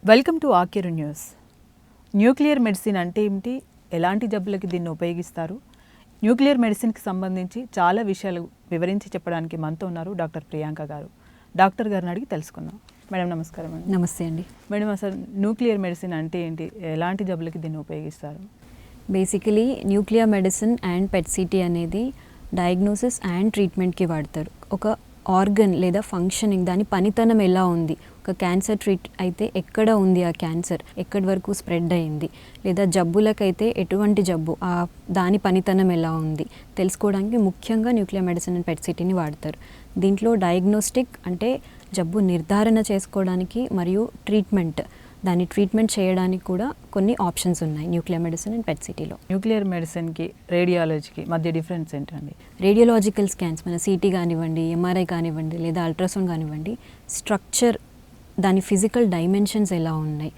Welcome to ఆకిరు news. Nuclear medicine అంటే ఏమిటి, ఎలాంటి జబ్బులకి దీన్ని ఉపయోగిస్తారు, న్యూక్లియర్ మెడిసిన్కి సంబంధించి చాలా విషయాలు వివరించి చెప్పడానికి మనతో ఉన్నారు డాక్టర్ ప్రియాంక గారు. డాక్టర్ గారిని అడిగి తెలుసుకుందాం. మేడం నమస్కారం అండి. నమస్తే అండి. మేడం, అసలు న్యూక్లియర్ మెడిసిన్ అంటే ఏంటి, ఎలాంటి జబ్బులకి దీన్ని ఉపయోగిస్తారు? బేసికలీ న్యూక్లియర్ మెడిసిన్ అండ్ పెట్-సిటీ అనేది డయాగ్నోసిస్ అండ్ ట్రీట్మెంట్కి వాడతారు. ఒక ఆర్గన్ లేదా ఫంక్షనింగ్, దాని పనితనం ఎలా ఉంది, ఒక క్యాన్సర్ ట్రీట్ అయితే ఎక్కడ ఉంది ఆ క్యాన్సర్, ఎక్కడి వరకు స్ప్రెడ్ అయింది, లేదా జబ్బులకైతే ఎటువంటి జబ్బు, దాని పనితనం ఎలా ఉంది తెలుసుకోవడానికి ముఖ్యంగా న్యూక్లియర్ మెడిసిన్ అండ్ పెట్-సిటీని వాడతారు. దీంట్లో డయాగ్నోస్టిక్ అంటే జబ్బు నిర్ధారణ చేసుకోవడానికి మరియు దాన్ని ట్రీట్మెంట్ చేయడానికి కూడా కొన్ని ఆప్షన్స్ ఉన్నాయి న్యూక్లియర్ మెడిసిన్ అండ్ పెట్-సిటీలో. న్యూక్లియర్ మెడిసిన్కి రేడియాలజీకి మధ్య డిఫరెన్స్ ఏంటండి? రేడియోలాజికల్ స్కాన్స్, మన సిటీ కానివ్వండి, ఎంఆర్ఐ కానివ్వండి, లేదా అల్ట్రాసౌండ్ కానివ్వండి, స్ట్రక్చర్, దాని ఫిజికల్ డైమెన్షన్స్ ఎలా ఉన్నాయి,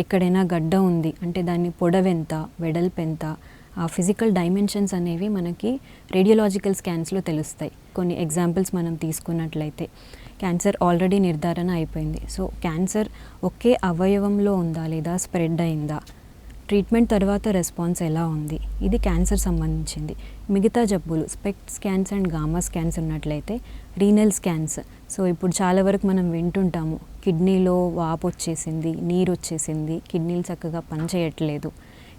ఎక్కడైనా గడ్డ ఉంది అంటే దాని పొడవెంత, వెడల్పెంత, ఆ ఫిజికల్ డైమెన్షన్స్ అనేవి మనకి రేడియోలాజికల్ స్కాన్స్లో తెలుస్తాయి. కొన్ని ఎగ్జాంపుల్స్ మనం తీసుకున్నట్లయితే, క్యాన్సర్ ఆల్రెడీ నిర్ధారణ అయిపోయింది. సో క్యాన్సర్ ఒకే అవయవంలో ఉందా లేదా స్ప్రెడ్ అయిందా, ట్రీట్మెంట్ తర్వాత రెస్పాన్స్ ఎలా ఉంది, ఇది క్యాన్సర్ సంబంధించింది. మిగతా జబ్బులు SPECT scans and gamma scans ఉన్నట్లయితే రీనల్ స్కాన్స్. సో ఇప్పుడు చాలా వరకు మనం వింటుంటాము, కిడ్నీలో వాపు వచ్చేసింది, నీరు వచ్చేసింది, కిడ్నీలు చక్కగా పనిచేయట్లేదు,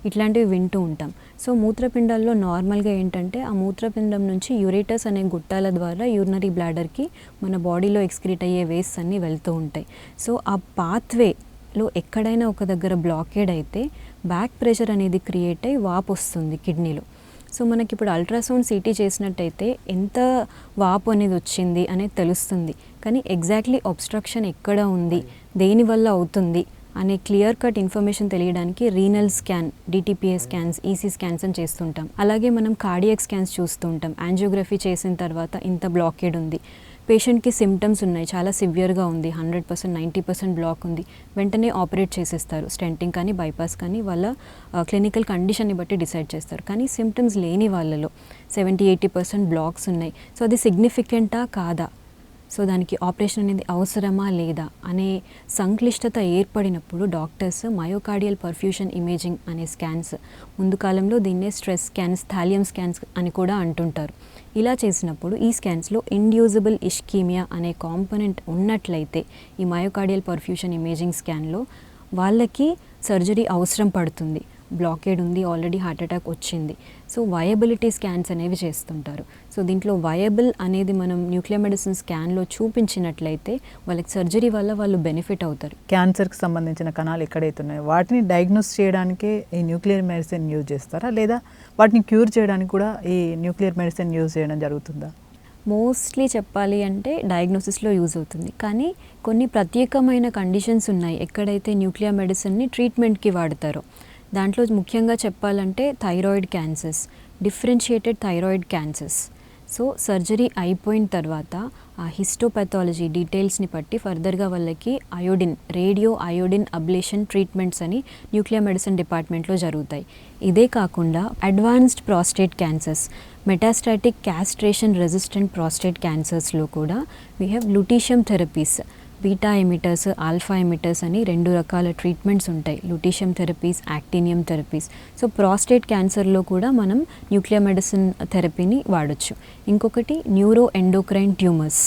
ఇట్లాంటివి వింటూ ఉంటాం. సో మూత్రపిండాల్లో నార్మల్గా ఏంటంటే ఆ మూత్రపిండం నుంచి యూరేటస్ అనే గుట్టాల ద్వారా యూరినరీ బ్లాడర్కి మన బాడీలో ఎక్స్క్రీట్ అయ్యే వేస్ట్ అన్నీ వెళ్తూ ఉంటాయి. సో ఆ పాత్వేలో ఎక్కడైనా ఒక దగ్గర బ్లాకేడ్ అయితే బ్యాక్ ప్రెషర్ అనేది క్రియేట్ అయ్యి వాపు వస్తుంది కిడ్నీలో. సో మనకి ఇప్పుడు అల్ట్రాసౌండ్ సిటీ చేసినట్టయితే ఎంత వాపు అనేది వచ్చింది అనేది తెలుస్తుంది, కానీ ఎగ్జాక్ట్లీ అబ్స్ట్రక్షన్ ఎక్కడ ఉంది, దేనివల్ల అవుతుంది అనే క్లియర్ కట్ ఇన్ఫర్మేషన్ తెలియడానికి renal scan, DTPA scans, EC scans అని చేస్తుంటాం. అలాగే మనం కార్డియాక్ స్కాన్స్ చూస్తూ ఉంటాం. యాంజియోగ్రఫీ చేసిన తర్వాత ఇంత బ్లాకేడ్ ఉంది, పేషెంట్కి సిమ్టమ్స్ ఉన్నాయి, చాలా సివియర్గా ఉంది, 100%, 90% బ్లాక్ ఉంది, వెంటనే ఆపరేట్ చేసేస్తారు. స్టెంటింగ్ కానీ బైపాస్ కానీ వాళ్ళ క్లినికల్ కండిషన్ని బట్టి డిసైడ్ చేస్తారు. కానీ సిమ్టమ్స్ లేని వాళ్ళలో 70-80% బ్లాక్స్ ఉన్నాయి. సో అది సిగ్నిఫికెంటా కాదా, సో దానికి ఆపరేషన్ అనేది అవసరమా లేదా అనే సంక్లిష్టత ఏర్పడినప్పుడు డాక్టర్స్ మయోకార్డియల్ పర్ఫ్యూషన్ ఇమేజింగ్ అనే స్కాన్స్, ముందు కాలంలో దీన్నే స్ట్రెస్ స్కాన్స్, థాలియం స్కాన్స్ అని కూడా అంటుంటారు. ఇలా చేసినప్పుడు ఈ స్కాన్స్లో ఇండ్యూజిబుల్ ఇష్కీమియా అనే కాంపోనెంట్ ఉన్నట్లయితే ఈ మయోకార్డియల్ పర్ఫ్యూషన్ ఇమేజింగ్ స్కాన్లో వాళ్ళకి సర్జరీ అవసరం పడుతుంది. బ్లాకేడ్ ఉంది, ఆల్రెడీ హార్ట్ అటాక్ వచ్చింది. సో వయబిలిటీ స్కాన్స్ అనేవి చేస్తుంటారు. సో దీంట్లో వయబుల్ అనేది మనం న్యూక్లియర్ మెడిసిన్ స్కాన్లో చూపించినట్లయితే వాళ్ళకి సర్జరీ వల్ల వాళ్ళు బెనిఫిట్ అవుతారు. క్యాన్సర్కి సంబంధించిన కణాలు ఎక్కడైతే ఉన్నాయో వాటిని డయాగ్నోస్ చేయడానికే ఈ న్యూక్లియర్ మెడిసిన్ యూజ్ చేస్తారా, లేదా వాటిని క్యూర్ చేయడానికి కూడా ఈ న్యూక్లియర్ మెడిసిన్ యూజ్ చేయడం జరుగుతుందా? మోస్ట్లీ చెప్పాలి అంటే డయాగ్నోసిస్లో యూజ్ అవుతుంది, కానీ కొన్ని ప్రత్యేకమైన కండిషన్స్ ఉన్నాయి ఎక్కడైతే న్యూక్లియర్ మెడిసిన్ని ట్రీట్మెంట్కి వాడతారో. దాంట్లో ముఖ్యంగా చెప్పాలంటే thyroid cancers, differentiated thyroid cancers. So surgery అయిపోయిన తర్వాత ఆ హిస్టోపాథాలజీ డీటెయిల్స్ని బట్టి ఫర్దర్గా వాళ్ళకి రేడియో అయోడిన్ అబ్లేషన్ ట్రీట్మెంట్స్ అని న్యూక్లియర్ మెడిసిన్ డిపార్ట్మెంట్లో జరుగుతాయి. ఇదే కాకుండా advanced prostate cancers, metastatic castration resistant prostate క్యాన్సర్స్లో కూడా we have lutetium therapies, beta emitters, alpha emitters అని 2 రకాల ట్రీట్మెంట్స్ ఉంటాయి. Lutetium therapies, actinium therapies. So prostate క్యాన్సర్లో కూడా మనం న్యూక్లియర్ మెడిసిన్ థెరపీని వాడచ్చు. ఇంకొకటి న్యూరో ఎండోక్రైన్ ట్యూమర్స్.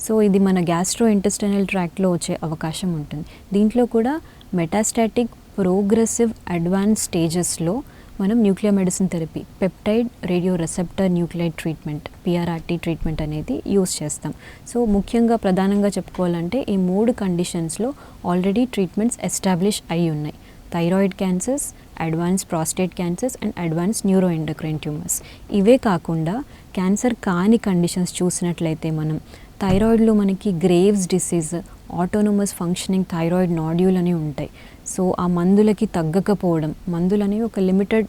సో ఇది మన గ్యాస్ట్రో ఇంటెస్టైనల్ ట్రాక్ట్లో వచ్చే అవకాశం ఉంటుంది. దీంట్లో కూడా మెటాస్టాటిక్ ప్రోగ్రెసివ్ అడ్వాన్స్ స్టేజెస్లో మనం nuclear medicine therapy, peptide radio receptor nuclide treatment, PRRT treatment అనేది యూస్ చేస్తాం. సో ముఖ్యంగా ప్రధానంగా చెప్పుకోవాలంటే ఈ 3 కండిషన్స్లో ఆల్రెడీ ట్రీట్మెంట్స్ ఎస్టాబ్లిష్ అయి ఉన్నాయి. Thyroid cancers, advance prostate cancers and advance neuro endocrine tumours. ఇవే కాకుండా క్యాన్సర్ కాని కండిషన్స్ చూసినట్లయితే మనం థైరాయిడ్లో మనకి Graves disease, autonomous functioning thyroid nodule అని ఉంటాయి. సో ఆ మందులకి తగ్గకపోవడం, మందులు అనేవి ఒక లిమిటెడ్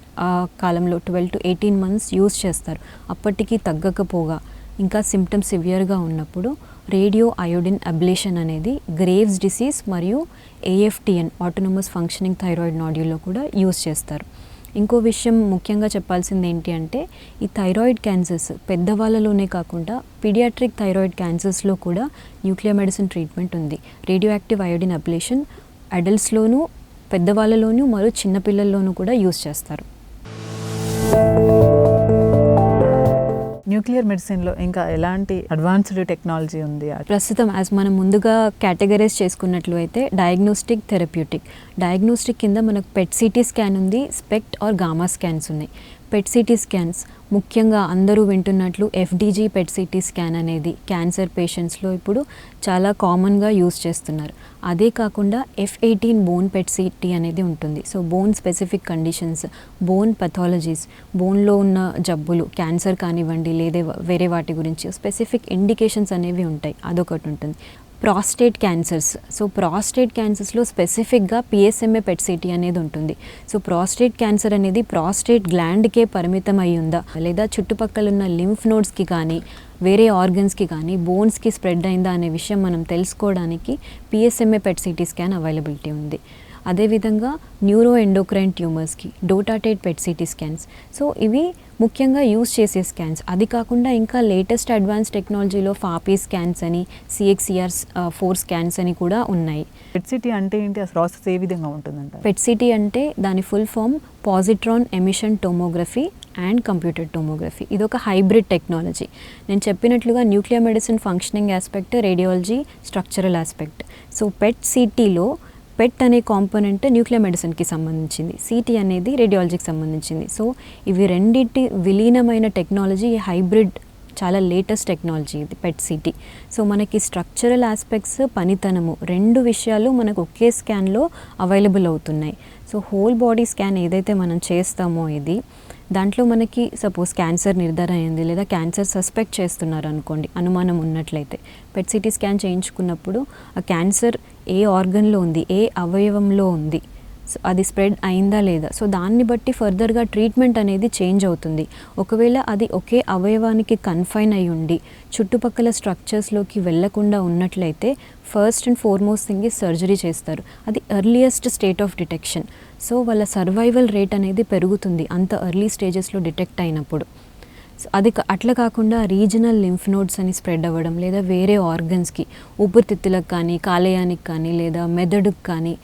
కాలంలో 12 to 18 months యూజ్ చేస్తారు, అప్పటికి తగ్గకపోగా ఇంకా సిమ్టమ్స్ సివియర్గా ఉన్నప్పుడు రేడియో అయోడిన్ అబ్లేషన్ అనేది గ్రేవ్స్ డిసీజ్ మరియు ఏఎఫ్టిఎన్, ఆటోనమస్ ఫంక్షనింగ్ థైరాయిడ్ నాడ్యూల్లో కూడా యూజ్ చేస్తారు. ఇంకో విషయం ముఖ్యంగా చెప్పాల్సింది ఏంటి అంటే ఈ థైరాయిడ్ క్యాన్సర్స్ పెద్దవాళ్ళలోనే కాకుండా పీడియాట్రిక్ థైరాయిడ్ క్యాన్సర్స్లో కూడా న్యూక్లియర్ మెడిసిన్ ట్రీట్మెంట్ ఉంది. రేడియో యాక్టివ్ అయోడిన్ అబ్లేషన్ అడల్ట్స్లోనూ, పెద్దవాళ్ళలోనూ మరియు చిన్నపిల్లల్లోనూ కూడా యూస్ చేస్తారు. న్యూక్లియర్ మెడిసిన్లో ఇంకా ఎలాంటి అడ్వాన్స్డ్ టెక్నాలజీ ఉంది? ప్రస్తుతం యాజ్ మనం ముందుగా కేటగరైజ్ చేసుకున్నట్లు అయితే డయాగ్నోస్టిక్, థెరప్యూటిక్. డయాగ్నోస్టిక్ కింద మనకు పెట్ సిటీ స్కాన్ ఉంది, స్పెక్ట్ ఆర్ గామా స్కాన్స్ ఉన్నాయి. పెట్ సిటీ స్కాన్స్ ముఖ్యంగా అందరూ వింటున్నట్లు ఎఫ్డిజీ పెట్ సిటీ స్కాన్ అనేది క్యాన్సర్ పేషెంట్స్లో ఇప్పుడు చాలా కామన్గా యూస్ చేస్తున్నారు. అదే కాకుండా F18 బోన్ పెట్ సిటీ అనేది ఉంటుంది. So bone specific conditions, bone pathologies, బోన్లో ఉన్న జబ్బులు, క్యాన్సర్ కానివ్వండి లేదా వేరే వాటి గురించి స్పెసిఫిక్ ఇండికేషన్స్ అనేవి ఉంటాయి, అదొకటి ఉంటుంది. ప్రాస్టేట్ క్యాన్సర్స్, సో ప్రాస్టేట్ క్యాన్సర్స్లో స్పెసిఫిక్గా PSMA పెట్ సిటీ అనేది ఉంటుంది. సో ప్రాస్టేట్ క్యాన్సర్ అనేది ప్రాస్టేట్ గ్లాండ్కే పరిమితం అయి ఉందా లేదా చుట్టుపక్కల ఉన్న లింఫ్ నోడ్స్కి కానీ వేరే ఆర్గన్స్కి కానీ బోన్స్కి స్ప్రెడ్ అయిందా అనే విషయం మనం తెలుసుకోవడానికి PSMA PET CT scan availability ఉంది. అదేవిధంగా న్యూరో ఎండోక్రైన్ ట్యూమర్స్కి DOTATATE PET CT scans. So ఇవి ముఖ్యంగా యూస్ చేసే స్కాన్స్. అది కాకుండా ఇంకా లేటెస్ట్ అడ్వాన్స్ టెక్నాలజీలో ఫాపీ స్కాన్స్ అని, CXCR4 స్కాన్స్ అని కూడా ఉన్నాయి. పెట్ సిటీ అంటే ఏంటి, అసలు ప్రాసెస్ ఏ విధంగా ఉంటుందంట? పెట్ సిటీ అంటే దాని full form positron emission tomography and computer tomography. ఇది ఒక హైబ్రిడ్ టెక్నాలజీ. నేను చెప్పినట్లుగా nuclear medicine functioning aspect, radiology structural aspect. So PET సిటీలో పెట్ అనే కాంపోనెంట్ న్యూక్లియర్ మెడిసిన్కి సంబంధించింది, సిటీ అనేది రేడియాలజీకి సంబంధించింది. సో ఇవి రెండింటి విలీనమైన టెక్నాలజీ, హైబ్రిడ్ చాలా లేటెస్ట్ టెక్నాలజీ ఇది పెట్ సిటీ. సో మనకి స్ట్రక్చరల్ ఆస్పెక్ట్స్, పనితనము రెండు విషయాలు మనకు ఒకే స్కాన్లో అవైలబుల్ అవుతున్నాయి. సో హోల్ బాడీ స్కాన్ ఏదైతే మనం చేస్తామో ఇది దాంట్లో మనకి సపోజ్ క్యాన్సర్ నిర్ధారణ అయింది లేదా క్యాన్సర్ సస్పెక్ట్ చేస్తున్నారు అనుకోండి, అనుమానం ఉన్నట్లయితే పెట్ సిటీ స్కాన్ చేయించుకున్నప్పుడు ఆ క్యాన్సర్ ఏ ఆర్గన్లో ఉంది, ఏ అవయవంలో ఉంది, సో అది స్ప్రెడ్ అయిందా లేదా, సో దాన్ని బట్టి ఫర్దర్గా ట్రీట్మెంట్ అనేది చేంజ్ అవుతుంది. ఒకవేళ అది ఒకే అవయవానికి కన్ఫైన్ అయి ఉండి చుట్టుపక్కల స్ట్రక్చర్స్లోకి వెళ్లకుండా ఉన్నట్లయితే ఫస్ట్ అండ్ ఫార్మోస్ట్ థింగ్ ఈ సర్జరీ చేస్తారు. అది earliest state of detection. So వాళ్ళ సర్వైవల్ రేట్ అనేది పెరుగుతుంది అంత ఎర్లీ స్టేజెస్లో డిటెక్ట్ అయినప్పుడు. అది అట్లా కాకుండా రీజనల్ లింఫ్ నోడ్స్ అని స్ప్రెడ్ అవ్వడం లేదా వేరే ఆర్గన్స్కి, ఊపిరితిత్తులకు కానీ, కాలేయానికి కానీ లేదా మెదడుకు కానీ,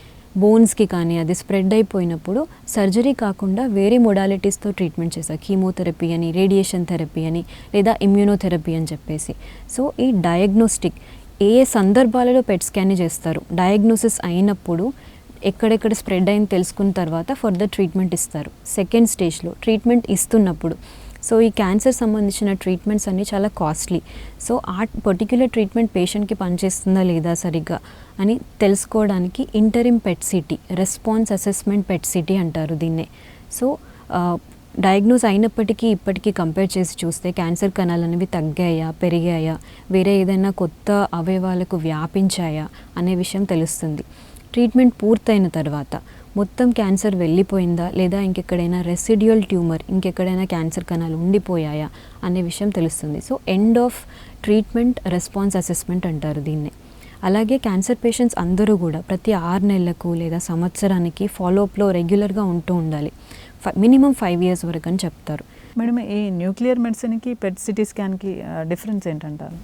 బోన్స్కి కానీ అది స్ప్రెడ్ అయిపోయినప్పుడు సర్జరీ కాకుండా వేరే మొడాలిటీస్తో ట్రీట్మెంట్ చేస్తారు. కీమోథెరపీ అని, రేడియేషన్ థెరపీ అని లేదా ఇమ్యూనోథెరపీ అని చెప్పేసి. సో ఈ డయాగ్నోస్టిక్ ఏ సందర్భాలలో పెట్ స్కాన్ చేస్తారు, డయాగ్నోసిస్ అయినప్పుడు ఎక్కడెక్కడ స్ప్రెడ్ అయింది తెలుసుకున్న తర్వాత ఫర్దర్ ట్రీట్మెంట్ ఇస్తారు. సెకండ్ స్టేజ్లో ట్రీట్మెంట్ ఇస్తున్నప్పుడు సో ఈ క్యాన్సర్ సంబంధించిన ట్రీట్మెంట్స్ అన్నీ చాలా కాస్ట్లీ. సో ఆ పర్టిక్యులర్ ట్రీట్మెంట్ పేషెంట్కి పనిచేస్తుందా లేదా సరిగ్గా అని తెలుసుకోవడానికి interim PET CT, response assessment PET CT అంటారు దీన్నే. సో డయాగ్నోస్ అయినప్పటికీ ఇప్పటికీ కంపేర్ చేసి చూస్తే క్యాన్సర్ కణాలు అనేవి తగ్గాయా, పెరిగాయా, వేరే ఏదైనా కొత్త అవయవాలకు వ్యాపించాయా అనే విషయం తెలుస్తుంది. ట్రీట్మెంట్ పూర్తయిన తర్వాత మొత్తం క్యాన్సర్ వెళ్ళిపోయిందా లేదా ఇంకెక్కడైనా రెసిడ్యువల్ ట్యూమర్, ఇంకెక్కడైనా క్యాన్సర్ కణాలు ఉండిపోయాయా అనే విషయం తెలుస్తుంది. So end of treatment response assessment అంటారు దీన్ని. అలాగే క్యాన్సర్ పేషెంట్స్ అందరూ కూడా ప్రతి 6 నెలలకు లేదా సంవత్సరానికి ఫాలోఅప్లో రెగ్యులర్గా ఉంటూ ఉండాలి. మినిమం 5 years వరకు అని చెప్తారు. మేడం, ఈ న్యూక్లియర్ మెడిసిన్కి పెట్ సిటీ స్కాన్కి డిఫరెన్స్ ఏంటంటారు?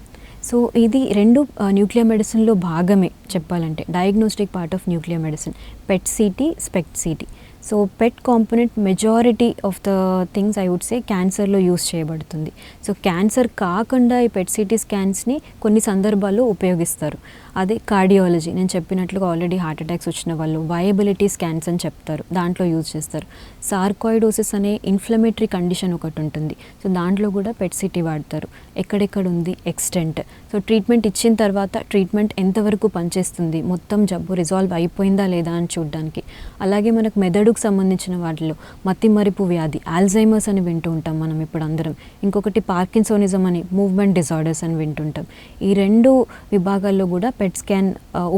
సో ఇది రెండు న్యూక్లియర్ మెడిసిన్లో భాగమే చెప్పాలంటే, diagnostic part of nuclear medicine PET CT, SPECT CT. So PET component majority of the things I would say క్యాన్సర్లో యూస్ చేయబడుతుంది. సో క్యాన్సర్ కాకుండా ఈ పెట్ సిటీ స్కాన్స్ని కొన్ని సందర్భాల్లో ఉపయోగిస్తారు. అదే కార్డియాలజీ, నేను చెప్పినట్లుగా ఆల్రెడీ హార్ట్ అటాక్స్ వచ్చిన వాళ్ళు వయబిలిటీ స్కాన్స్ అని చెప్తారు, దాంట్లో యూజ్ చేస్తారు. సార్కాయిడోసిస్ అనే ఇన్ఫ్లమేటరీ కండిషన్ ఒకటి ఉంటుంది, సో దాంట్లో కూడా పెట్ సిటీ వాడతారు. ఎక్కడెక్కడ ఉంది ఎక్స్టెంట్, సో ట్రీట్మెంట్ ఇచ్చిన తర్వాత ట్రీట్మెంట్ ఎంతవరకు పనిచేస్తుంది, మొత్తం జబ్బు రిజాల్వ్ అయిపోయిందా లేదా అని చూడడానికి. అలాగే మనకు మెదడుకు సంబంధించిన వాటిలో మతిమరుపు వ్యాధి, ఆల్జైమర్స్ అని వింటూ ఉంటాం మనం ఇప్పుడు అందరం. ఇంకొకటి పార్కిన్సోనిజం అని, మూవ్మెంట్ డిజార్డర్స్ అని వింటుంటాం. ఈ రెండు విభాగాల్లో కూడా పెట్ స్కాన్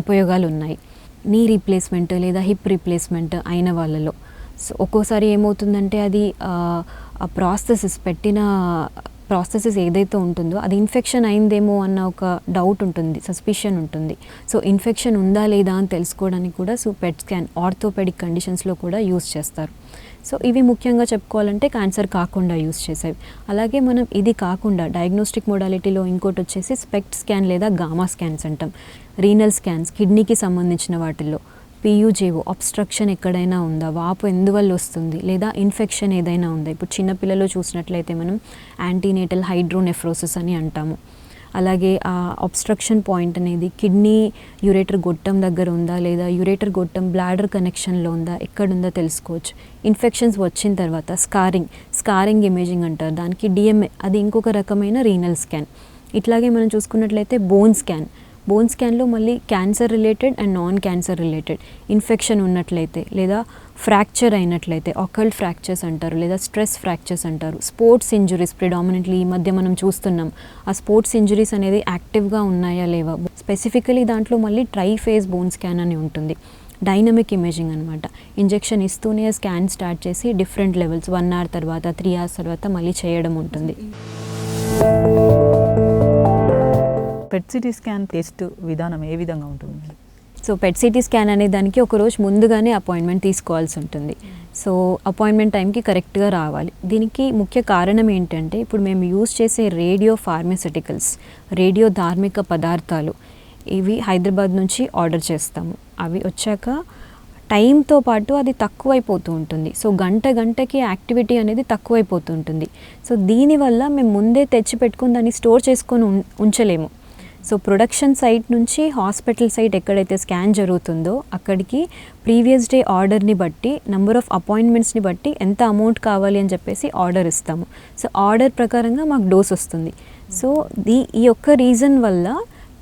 ఉపయోగాలు ఉన్నాయి. నీ రీప్లేస్మెంట్ లేదా హిప్ రీప్లేస్మెంట్ అయిన వాళ్ళలో సో ఒక్కోసారి ఏమవుతుందంటే అది ఆ ప్రాసెసెస్ ఏదైతే ఉంటుందో అది ఇన్ఫెక్షన్ అయిందేమో అన్న ఒక డౌట్ ఉంటుంది, సస్పిషన్ ఉంటుంది. సో ఇన్ఫెక్షన్ ఉందా లేదా అని తెలుసుకోవడానికి కూడా పెట్ స్కాన్ ఆర్థోపెడిక్ కండిషన్స్లో కూడా యూస్ చేస్తారు. సో ఇవి ముఖ్యంగా చెప్పుకోవాలంటే క్యాన్సర్ కాకుండా యూస్ చేసేవి. అలాగే మనం ఇది కాకుండా డయాగ్నోస్టిక్ మోడాలిటీలో ఇంకోటి వచ్చేసి స్పెక్ట్ స్కాన్ లేదా గామా స్కాన్స్ అంటాం. రీనల్ స్కాన్స్, కిడ్నీకి సంబంధించిన వాటిల్లో పియూజేఓ అబ్స్ట్రక్షన్ ఎక్కడైనా ఉందా, వాపు ఎందువల్ల వస్తుంది, లేదా ఇన్ఫెక్షన్ ఏదైనా ఉందా. ఇప్పుడు చిన్నపిల్లలు చూసినట్లయితే మనం యాంటీనేటల్ హైడ్రోనెఫ్రోసిస్ అని అంటాము. అలాగే ఆ అబ్స్ట్రక్షన్ పాయింట్ అనేది కిడ్నీ యురేటర్ గొట్టం దగ్గర ఉందా, లేదా యురేటర్ గొట్టం బ్లాడర్ కనెక్షన్లో ఉందా, ఎక్కడుందా తెలుసుకోవచ్చు. ఇన్ఫెక్షన్స్ వచ్చిన తర్వాత స్కారింగ్ ఇమేజింగ్ అంటారు, దానికి డిఎంఏ, అది ఇంకొక రకమైన రీనల్ స్కాన్. ఇట్లాగే మనం చూసుకున్నట్లయితే బోన్ స్కాన్లో మళ్ళీ cancer related and non cancer related infection ఉన్నట్లయితే, లేదా ఫ్రాక్చర్ అయినట్లయితే, ఆకల్ట్ ఫ్రాక్చర్స్ అంటారు, లేదా స్ట్రెస్ ఫ్రాక్చర్స్ అంటారు, స్పోర్ట్స్ ఇంజురీస్ ప్రిడామినెంట్లీ ఈ మధ్య మనం చూస్తున్నాం. ఆ స్పోర్ట్స్ ఇంజురీస్ అనేది యాక్టివ్గా ఉన్నాయా లేవా, స్పెసిఫికలీ దాంట్లో మళ్ళీ ట్రైఫేజ్ బోన్ స్కాన్ అని ఉంటుంది. డైనమిక్ ఇమేజింగ్ అనమాట. ఇంజెక్షన్ ఇస్తూనే స్కాన్ స్టార్ట్ చేసి డిఫరెంట్ లెవెల్స్ 1 hour తర్వాత 3 hours తర్వాత మళ్ళీ చేయడం ఉంటుంది. పెట్ సిటీ స్కాన్ టెస్ట్ విధానం ఏ విధంగా ఉంటుంది? సో పెట్ సిటీ స్కాన్ అనే దానికి ఒక రోజు ముందుగానే అపాయింట్మెంట్ తీసుకోవాల్సి ఉంటుంది. సో అపాయింట్మెంట్ టైంకి కరెక్ట్గా రావాలి. దీనికి ముఖ్య కారణం ఏంటంటే, ఇప్పుడు మేము యూజ్ చేసే రేడియో ఫార్మాస్యూటికల్స్, రేడియో ధార్మిక పదార్థాలు, ఇవి హైదరాబాద్ నుంచి ఆర్డర్ చేస్తాము. అవి వచ్చాక టైంతో పాటు అది తక్కువైపోతూ ఉంటుంది. సో గంటకి యాక్టివిటీ అనేది తక్కువైపోతూ ఉంటుంది. సో దీనివల్ల మేము ముందే తెచ్చి పెట్టుకుని దాన్ని స్టోర్ చేసుకొని ఉంచలేము. సో ప్రొడక్షన్ సైట్ నుంచి హాస్పిటల్ సైట్ ఎక్కడైతే స్కాన్ జరుగుతుందో అక్కడికి ప్రీవియస్ డే ఆర్డర్ని బట్టి, నెంబర్ ఆఫ్ అపాయింట్మెంట్స్ని బట్టి ఎంత అమౌంట్ కావాలి అని చెప్పేసి ఆర్డర్ ఇస్తాము. సో ఆర్డర్ ప్రకారంగా మాకు డోస్ వస్తుంది. సో ఈ ఒక్క రీజన్ వల్ల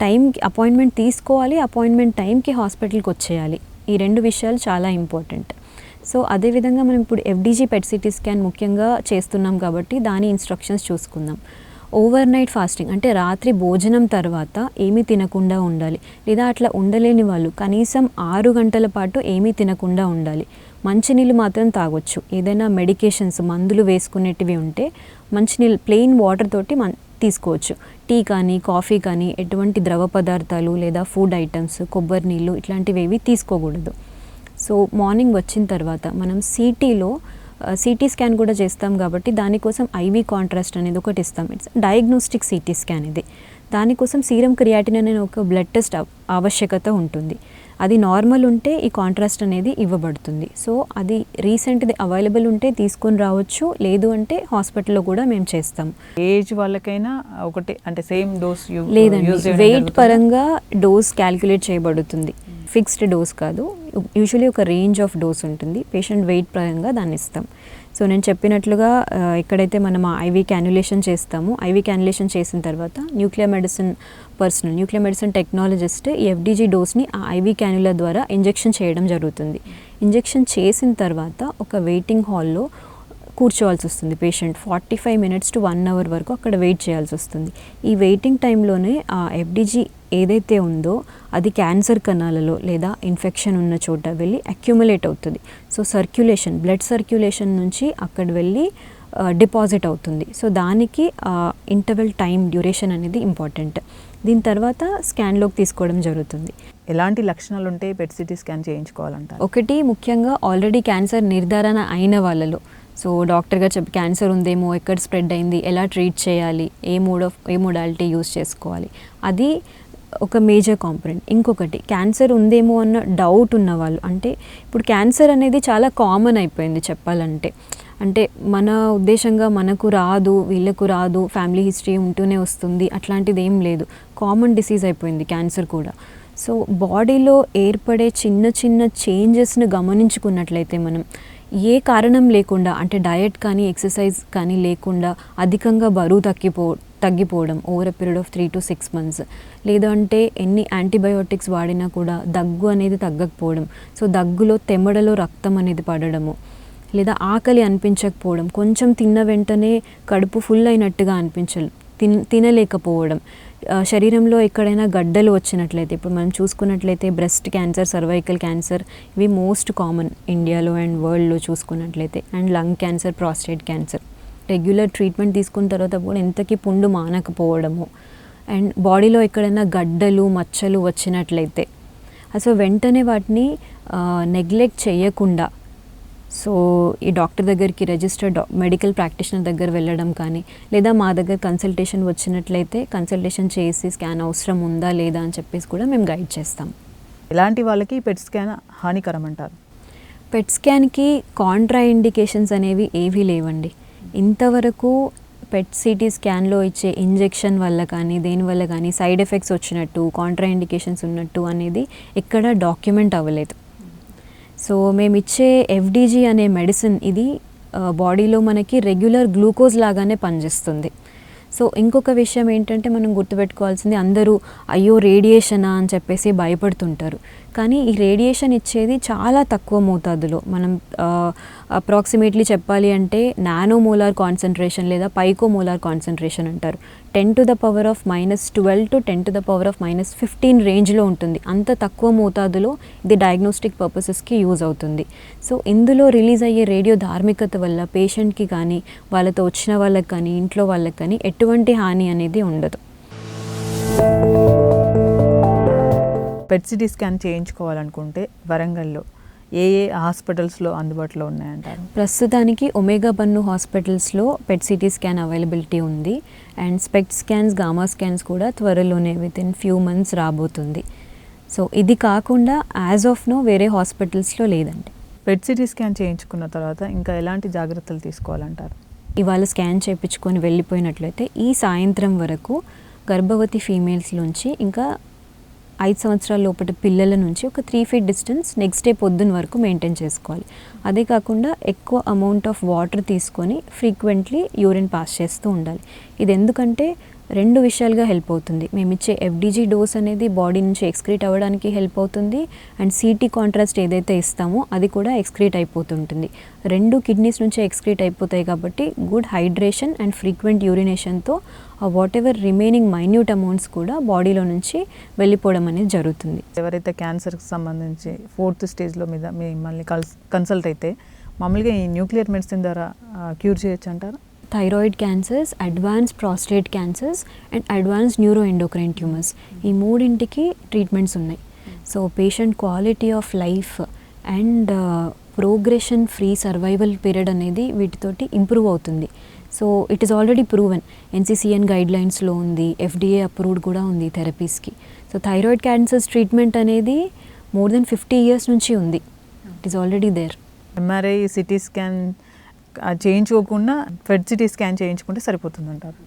టైంకి అపాయింట్మెంట్ తీసుకోవాలి, అపాయింట్మెంట్ టైంకి హాస్పిటల్కి వచ్చేయాలి. ఈ 2 విషయాలు చాలా ఇంపార్టెంట్. సో అదేవిధంగా మనం ఇప్పుడు ఎఫ్డీజీ పెట్ సిటీ స్కాన్ ముఖ్యంగా చేస్తున్నాం కాబట్టి దాని ఇన్స్ట్రక్షన్స్ చూసుకుందాం. ఓవర్ నైట్ ఫాస్టింగ్ అంటే రాత్రి భోజనం తర్వాత ఏమీ తినకుండా ఉండాలి, లేదా అట్లా ఉండలేని వాళ్ళు కనీసం 6 గంటల పాటు ఏమీ తినకుండా ఉండాలి. మంచినీళ్ళు మాత్రం తాగొచ్చు. ఏదైనా మెడికేషన్స్, మందులు వేసుకునేటివి ఉంటే మంచినీళ్ళు ప్లెయిన్ వాటర్ తోటి తీసుకోవచ్చు. టీ కానీ, కాఫీ కానీ, ఎటువంటి ద్రవ పదార్థాలు లేదా ఫుడ్ ఐటమ్స్, కొబ్బరి నీళ్ళు ఇట్లాంటివి ఏవి తీసుకోకూడదు. సో మార్నింగ్ వచ్చిన తర్వాత మనం సిటీ స్కాన్ కూడా చేస్తాం కాబట్టి దానికోసం ఐవీ కాంట్రాస్ట్ అనేది ఒకటి ఇస్తాం. ఇట్స్ డయాగ్నోస్టిక్ సిటీ స్కాన్ ఇది. దానికోసం సీరం క్రియాటిన్ అనే ఒక బ్లడ్ టెస్ట్ ఆవశ్యకత ఉంటుంది. అది నార్మల్ ఉంటే ఈ కాంట్రాస్ట్ అనేది ఇవ్వబడుతుంది. సో అది రీసెంట్ది అవైలబుల్ ఉంటే తీసుకొని రావచ్చు, లేదు అంటే హాస్పిటల్లో కూడా మేము చేస్తాం. ఏజ్ వాళ్ళకైనా ఒకటి అంటే సేమ్ డోస్ లేదండి, వెయిట్ పరంగా డోస్ క్యాల్కులేట్ చేయబడుతుంది. ఫిక్స్డ్ డోస్ కాదు, యూజువలీ ఒక రేంజ్ ఆఫ్ డోస్ ఉంటుంది. పేషెంట్ వెయిట్ పరంగా దాన్ని ఇస్తాం. సో నేను చెప్పినట్లుగా ఎక్కడైతే మనం ఐవీ క్యాన్యులేషన్ చేస్తామో, ఐవీ క్యాన్యులేషన్ చేసిన తర్వాత న్యూక్లియర్ మెడిసిన్ టెక్నాలజిస్ట్ ఈ ఎఫ్డీజీ డోస్ని ఆ ఐవీ క్యాన్యులా ద్వారా ఇంజెక్షన్ చేయడం జరుగుతుంది. ఇంజెక్షన్ చేసిన తర్వాత ఒక వెయిటింగ్ హాల్లో కూర్చోవాల్సి వస్తుంది పేషెంట్. 45 minutes to 1 hour వరకు అక్కడ వెయిట్ చేయాల్సి వస్తుంది. ఈ వెయిటింగ్ టైంలోనే ఆ ఎఫ్డీజీ ఏదైతే ఉందో అది క్యాన్సర్ కణాలలో లేదా ఇన్ఫెక్షన్ ఉన్న చోట వెళ్ళి అక్యుములేట్ అవుతుంది. సో బ్లడ్ సర్క్యులేషన్ నుంచి అక్కడ వెళ్ళి డిపాజిట్ అవుతుంది. సో దానికి ఇంటర్వెల్ డ్యూరేషన్ అనేది ఇంపార్టెంట్. దీని తర్వాత స్కాన్లోకి తీసుకోవడం జరుగుతుంది. ఎలాంటి లక్షణాలు ఉంటే పెట్ సిటీ స్కాన్ చేయించుకోవాలంటారు? ఒకటి ముఖ్యంగా ఆల్రెడీ క్యాన్సర్ నిర్ధారణ అయిన వాళ్ళలో, సో డాక్టర్గా క్యాన్సర్ ఉందేమో, ఎక్కడ స్ప్రెడ్ అయింది, ఎలా ట్రీట్ చేయాలి, ఏ మోడాలిటీ యూజ్ చేసుకోవాలి, అది ఒక మేజర్ కాంపొనెంట్. ఇంకొకటి క్యాన్సర్ ఉందేమో అన్న డౌట్ ఉన్నవాళ్ళు, అంటే ఇప్పుడు క్యాన్సర్ అనేది చాలా కామన్ అయిపోయింది చెప్పాలంటే. అంటే మన ఉద్దేశంగా మనకు రాదు, వీళ్ళకు రాదు, ఫ్యామిలీ హిస్టరీ ఉంటూనే వస్తుంది, అట్లాంటిది ఏం లేదు. కామన్ డిసీజ్ అయిపోయింది క్యాన్సర్ కూడా. సో బాడీలో ఏర్పడే చిన్న చిన్న చేంజెస్ని గమనించుకున్నట్లయితే మనం ఏ కారణం లేకుండా, అంటే డయట్ కానీ ఎక్సర్సైజ్ కానీ లేకుండా అధికంగా బరువు తగ్గిపోవడం over a period of 3 to 6 months, లేదంటే ఎన్ని యాంటీబయోటిక్స్ వాడినా కూడా దగ్గు అనేది తగ్గకపోవడం, సో దగ్గులో తెమ్మడలో రక్తం అనేది పడడము, లేదా ఆకలి అనిపించకపోవడం, కొంచెం తిన్న వెంటనే కడుపు ఫుల్ అయినట్టుగా తినలేకపోవడం, శరీరంలో ఎక్కడైనా గడ్డలు వచ్చినట్లయితే, ఇప్పుడు మనం చూసుకున్నట్లయితే బ్రెస్ట్ క్యాన్సర్, సర్వైకల్ క్యాన్సర్ ఇవి మోస్ట్ కామన్ ఇండియాలో అండ్ వరల్డ్లో చూసుకున్నట్లయితే, and lung cancer, prostate cancer. Regular treatment తీసుకున్న తర్వాత కూడా ఎంతకీ పుండు మానకపోవడము, అండ్ బాడీలో ఎక్కడైనా గడ్డలు మచ్చలు వచ్చినట్లయితే అసలు వెంటనే వాటిని నెగ్లెక్ట్ చేయకుండా, సో ఈ డాక్టర్ దగ్గరికి రిజిస్టర్డ్ మెడికల్ ప్రాక్టీషనర్ దగ్గర వెళ్ళడం కానీ, లేదా మా దగ్గర కన్సల్టేషన్ వచ్చినట్లయితే కన్సల్టేషన్ చేసి స్కాన్ అవసరం ఉందా లేదా అని చెప్పేసి కూడా మేము గైడ్ చేస్తాం. ఎలాంటి వాళ్ళకి పెట్ స్కాన్ హానికరం అంటారు? పెట్ స్కాన్కి కాంట్రా ఇండికేషన్స్ అనేవి ఏవీ లేవండి. ఇంతవరకు పెట్ సిటీ స్కాన్లో ఇచ్చే ఇంజెక్షన్ వల్ల కానీ దేనివల్ల కానీ సైడ్ ఎఫెక్ట్స్ వచ్చినట్టు కాంట్రా ఇండికేషన్స్ ఉన్నట్టు అనేది ఎక్కడ డాక్యుమెంట్ అవ్వలేదు. సో మేము ఇచ్చే ఎఫ్డిజి అనే మెడిసిన్ ఇది బాడీలో మనకి రెగ్యులర్ గ్లూకోజ్ లాగానే పనిచేస్తుంది. సో ఇంకొక విషయం ఏంటంటే మనం గుర్తుపెట్టుకోవాల్సింది, అందరూ అయ్యో రేడియేషనా అని చెప్పేసి భయపడుతుంటారు. కానీ ఈ రేడియేషన్ ఇచ్చేది చాలా తక్కువ మోతాదులో, మనం అప్రాక్సిమేట్లీ చెప్పాలి అంటే నానోమోలార్ కాన్సన్ట్రేషన్ లేదా పైకోమోలార్ కాన్సన్ట్రేషన్ అంటారు. 10⁻⁻12 టు 10⁻⁻15 రేంజ్లో ఉంటుంది. అంత తక్కువ మోతాదులో ఇది డయాగ్నోస్టిక్ పర్పసెస్కి యూజ్ అవుతుంది. సో ఇందులో రిలీజ్ అయ్యే రేడియో ధార్మికత వల్ల పేషెంట్కి కానీ వాళ్ళతో వచ్చిన వాళ్ళకి కానీ ఇంట్లో వాళ్ళకి కానీ ఎటువంటి హాని అనేది ఉండదు. పెట్ సిటీ స్కాన్ చేయించుకోవాలనుకుంటే వరంగల్లో ఏ ఏ హాస్పిటల్స్లో అందుబాటులో ఉన్నాయంటారు? ప్రస్తుతానికి ఒమేగా బన్ను హాస్పిటల్స్లో పెట్ సిటీ స్కాన్ అవైలబిలిటీ ఉంది. And SPECT scans, gamma scans కూడా త్వరలోనే వితిన్ ఫ్యూ మంత్స్ రాబోతుంది. సో ఇది కాకుండా యాజ్ ఆఫ్ నో వేరే హాస్పిటల్స్లో లేదండి. పెట్ సిటీ స్కాన్ చేయించుకున్న తర్వాత ఇంకా ఎలాంటి జాగ్రత్తలు తీసుకోవాలంటారు? ఇవాళ స్కాన్ చేయించుకొని వెళ్ళిపోయినట్లయితే ఈ సాయంత్రం వరకు గర్భవతి ఫీమేల్స్ నుంచి ఇంకా 5 సంవత్సరాల లోపల పిల్లల నుంచి ఒక 3 feet డిస్టెన్స్ నెక్స్ట్ డే పొద్దున్న వరకు మెయింటైన్ చేసుకోవాలి. అదే కాకుండా ఎక్కువ అమౌంట్ ఆఫ్ వాటర్ తీసుకొని ఫ్రీక్వెంట్లీ యూరిన్ పాస్ చేస్తూ ఉండాలి. ఇది ఎందుకంటే 2 విషయాలుగా హెల్ప్ అవుతుంది. మేము ఇచ్చే ఎఫ్డిజి డోస్ అనేది బాడీ నుంచి ఎక్స్క్రీట్ అవ్వడానికి హెల్ప్ అవుతుంది. అండ్ సిటీ కాంట్రాస్ట్ ఏదైతే ఇస్తామో అది కూడా ఎక్స్క్రీట్ అయిపోతుంటుంది. 2 కిడ్నీస్ నుంచి ఎక్స్క్రీట్ అయిపోతాయి కాబట్టి గుడ్ హైడ్రేషన్ అండ్ ఫ్రీక్వెంట్ యూరినేషన్తో whatever remaining minute amounts కూడా బాడీలో నుంచి వెళ్ళిపోవడం అనేది జరుగుతుంది. ఎవరైతే క్యాన్సర్కి సంబంధించి 4th స్టేజ్లో మీద మిమ్మల్ని కన్సల్ట్ అయితే మామూలుగా ఈ న్యూక్లియర్ మెడిసిన్ ద్వారా క్యూర్ చేయొచ్చు అంటారు? Thyroid cancers, advance prostate cancers and advance neuroendocrine tumours, ఈ 3ంటికి ట్రీట్మెంట్స్ ఉన్నాయి. So patient quality of life and progression free survival period అనేది వీటితోటి ఇంప్రూవ్ అవుతుంది. So it is already proven, NCCN గైడ్లైన్స్లో ఉంది, FDA అప్రూవ్డ్ కూడా ఉంది థెరపీస్కి. సో థైరాయిడ్ క్యాన్సర్స్ ట్రీట్మెంట్ అనేది మోర్ దెన్ 50 years నుంచి ఉంది. It is already there. MRI, CT scan చేయించుకోకుండా పెట్ సిటీ స్కాన్ చేయించుకుంటే సరిపోతుందంటారు?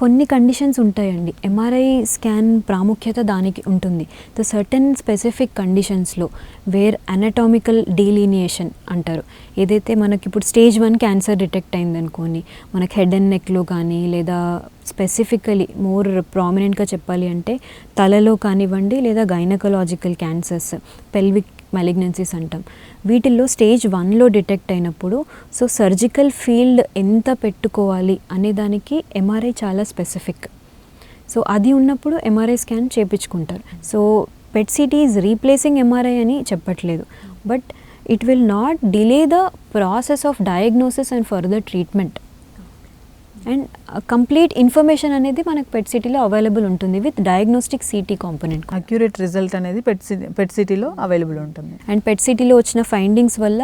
కొన్ని కండిషన్స్ ఉంటాయండి. MRI స్కాన్ ప్రాముఖ్యత దానికి ఉంటుంది. ద సర్టెన్ స్పెసిఫిక్ కండిషన్స్లో వేర్ అనటామికల్ డీలీనియేషన్ అంటారు. ఏదైతే మనకి ఇప్పుడు స్టేజ్ 1 క్యాన్సర్ డిటెక్ట్ అయిందనుకోండి, మనకి హెడ్ అండ్ నెక్లో కానీ లేదా స్పెసిఫికలీ మోర్ ప్రామినెంట్గా చెప్పాలి అంటే తలలో కానివ్వండి లేదా గైనకలాజికల్ క్యాన్సర్స్, పెల్విక్ మెలిగ్నెన్సీస్ అంటాం. వీటిల్లో స్టేజ్ 1లో డిటెక్ట్ అయినప్పుడు సో సర్జికల్ ఫీల్డ్ ఎంత పెట్టుకోవాలి అనే దానికి MRI చాలా స్పెసిఫిక్. సో అది ఉన్నప్పుడు MRI స్కాన్ చేయించుకుంటారు. So PET CT is replacing MRI అని చెప్పట్లేదు, but it will not delay the process of diagnosis and further treatment. And complete information అనేది మనకు పెట్ సిటీలో అవైలబుల్ ఉంటుంది with diagnostic city component. Accurate result అనేది పెట్ సిటీలో అవైలబుల్ ఉంటుంది. అండ్ పెట్ సిటీలో వచ్చిన ఫైండింగ్స్ వల్ల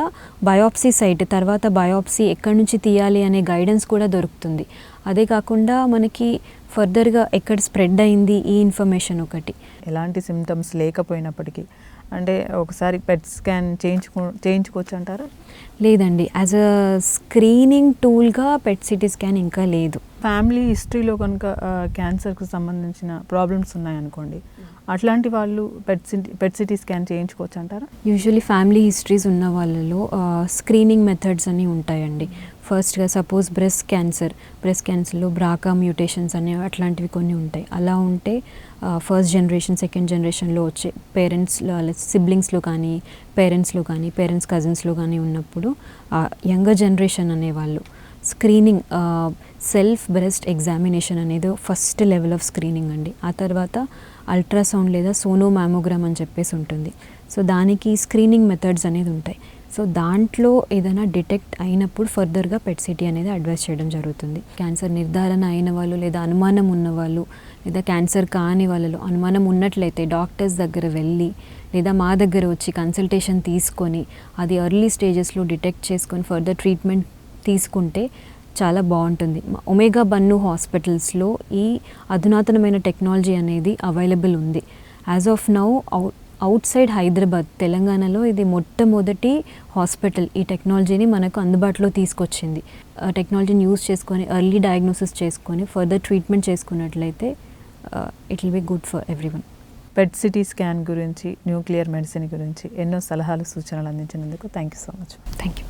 బయాప్సీ సైట్, తర్వాత బయాప్సీ ఎక్కడి నుంచి తీయాలి అనే గైడెన్స్ కూడా దొరుకుతుంది. అదే కాకుండా మనకి ఫర్దర్గా ఎక్కడ స్ప్రెడ్ అయింది ఈ ఇన్ఫర్మేషన్ ఒకటి. ఎలాంటి సిమ్టమ్స్ లేకపోయినప్పటికీ అంటే ఒకసారి పెట్ స్కాన్ చేయించుకోవచ్చు అంటారా? లేదండి, యాజ్ అ స్క్రీనింగ్ టూల్గా పెట్ సిటీ స్కాన్ ఇంకా లేదు. ఫ్యామిలీ హిస్టరీలో కనుక క్యాన్సర్కి సంబంధించిన ప్రాబ్లమ్స్ ఉన్నాయనుకోండి, అట్లాంటి వాళ్ళు పెట్ సిటీ స్కాన్ చేయించుకోవచ్చు అంటారా? యూజువలీ ఫ్యామిలీ హిస్టరీస్ ఉన్న వాళ్ళలో స్క్రీనింగ్ మెథడ్స్ అని ఉంటాయండి. ఫస్ట్గా సపోజ్ బ్రెస్ట్ క్యాన్సర్లో బ్రాకా మ్యూటేషన్స్ అనే అట్లాంటివి కొన్ని ఉంటాయి. అలా ఉంటే ఫస్ట్ జనరేషన్, సెకండ్ జనరేషన్లో వచ్చే పేరెంట్స్లో, సిబ్లింగ్స్లో కానీ పేరెంట్స్ కజిన్స్లో కానీ ఉన్నప్పుడు యంగర్ జనరేషన్ అనేవాళ్ళు స్క్రీనింగ్, సెల్ఫ్ బ్రెస్ట్ ఎగ్జామినేషన్ అనేది ఫస్ట్ లెవెల్ ఆఫ్ స్క్రీనింగ్ అండి. ఆ తర్వాత అల్ట్రాసౌండ్ లేదా సోనో మ్యామోగ్రామ్ అని చెప్పేసి ఉంటుంది. సో దానికి స్క్రీనింగ్ మెథడ్స్ అనేది ఉంటాయి. సో దాంట్లో ఏదైనా డిటెక్ట్ అయినప్పుడు ఫర్దర్గా పెట్ సిటీ అనేది అడ్వైస్ చేయడం జరుగుతుంది. క్యాన్సర్ నిర్ధారణ అయిన వాళ్ళు లేదా అనుమానం ఉన్నవాళ్ళు లేదా క్యాన్సర్ కాని వాళ్ళలో అనుమానం ఉన్నట్లయితే డాక్టర్స్ దగ్గర వెళ్ళి లేదా మా దగ్గర వచ్చి కన్సల్టేషన్ తీసుకొని అది ఎర్లీ స్టేజెస్లో డిటెక్ట్ చేసుకొని ఫర్దర్ ట్రీట్మెంట్ తీసుకుంటే చాలా బాగుంటుంది. ఒమేగా బన్ను హాస్పిటల్స్లో ఈ అధునాతనమైన టెక్నాలజీ అనేది అవైలబుల్ ఉంది. As of now out side Hyderabad తెలంగాణలో ఇది మొట్టమొదటి హాస్పిటల్ ఈ టెక్నాలజీని మనకు అందుబాటులో తీసుకొచ్చింది. టెక్నాలజీని యూజ్ చేసుకొని ఎర్లీ డయాగ్నోసిస్ చేసుకొని ఫర్దర్ ట్రీట్మెంట్ చేసుకున్నట్లయితే it will be good for everyone. PET CT scan గురించి, న్యూక్లియర్ మెడిసిన్ గురించి ఎన్నో సలహాలు సూచనలు అందించినందుకు thank you so much. Thank you.